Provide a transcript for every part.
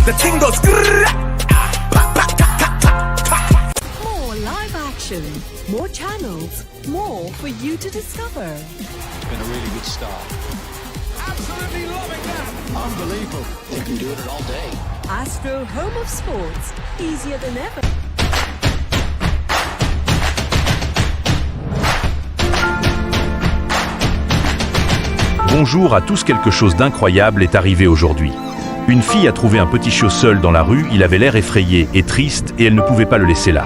The thing goes More live action, more channels, more for you to discover. It's been a really good start. absolutely loving that. Unbelievable. They can do it all day. Astro Home of Sports, easier than ever. Bonjour à tous, quelque chose d'incroyable est arrivé aujourd'hui. Une fille a trouvé un petit chiot seul dans la rue, il avait l'air effrayé et triste et elle ne pouvait pas le laisser là.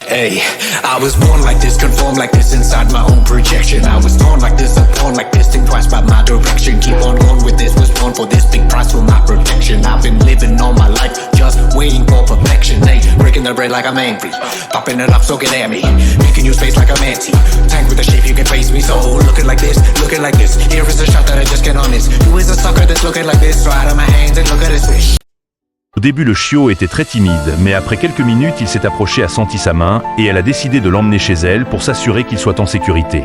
Hey, I was born like this, conformed like this inside my own projection. I was torn like this, upon like this, think twice about my direction. Keep on going with this, was born for this, big price for my protection. I've been living all my life, just waiting for perfection. Hey, breaking the bread like I'm angry, popping it up, so get at me. Making you space like I'm anti, tank with the shape, you can face me. So looking like this, here is a shot that I just get on this. Who is a sucker that's looking like this? Throw out of my hands and look at this fish. Au début, le chiot était très timide, mais après quelques minutes, il s'est approché, a senti sa main, et elle a décidé de l'emmener chez elle pour s'assurer qu'il soit en sécurité.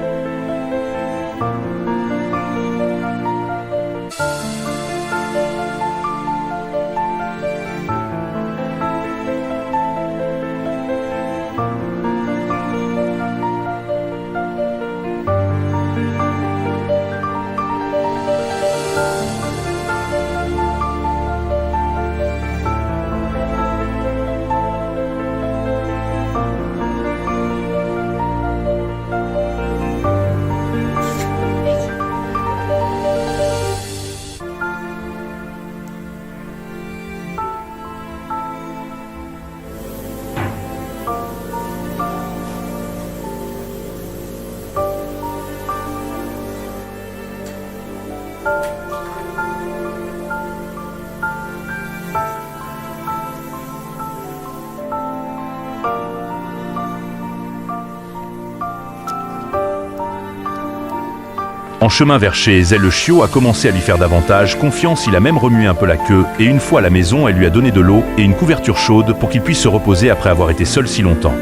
En chemin vers chez elle, le chiot a commencé à lui faire davantage confiance, il a même remué un peu la queue, et une fois à la maison, elle lui a donné de l'eau et une couverture chaude pour qu'il puisse se reposer après avoir été seul si longtemps.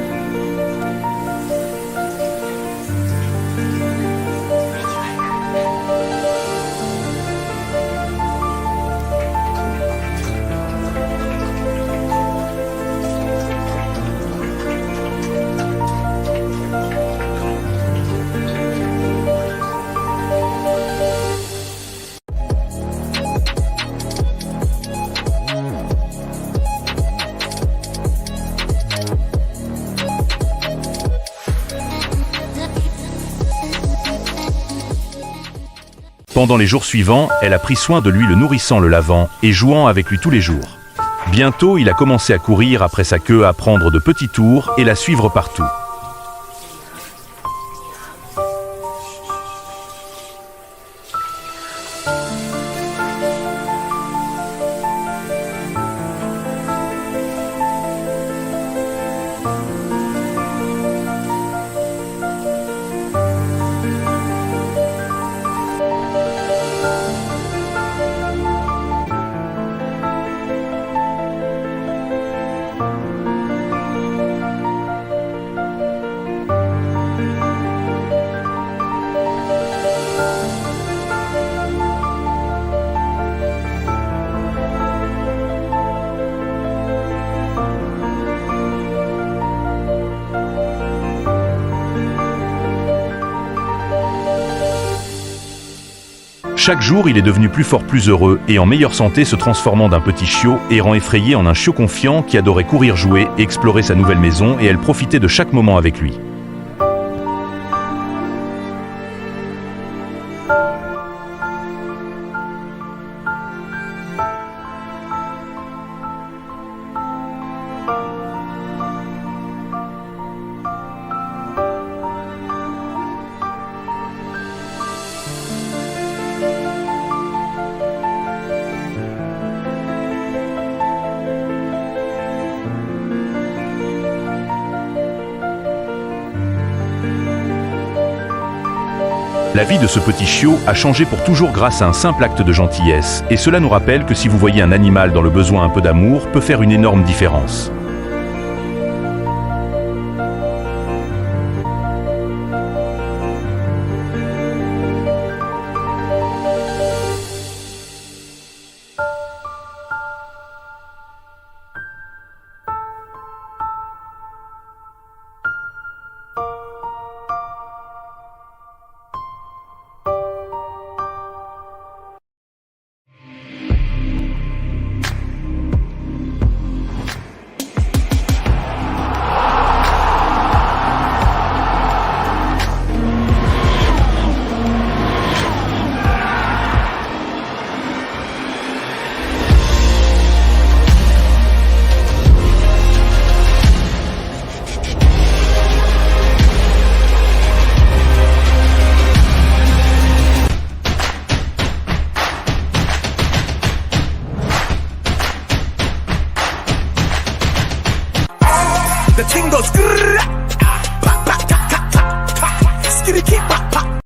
Pendant les jours suivants, elle a pris soin de lui, le nourrissant, le lavant et jouant avec lui tous les jours. Bientôt, il a commencé à courir après sa queue, à prendre de petits tours et la suivre partout. Chaque jour, il est devenu plus fort, plus heureux et en meilleure santé, se transformant d'un petit chiot errant effrayé en un chiot confiant qui adorait courir, jouer, explorer sa nouvelle maison et elle profitait de chaque moment avec lui. La vie de ce petit chiot a changé pour toujours grâce à un simple acte de gentillesse, et cela nous rappelle que si vous voyez un animal dans le besoin un peu d'amour, peut faire une énorme différence. The ting goes grrrr.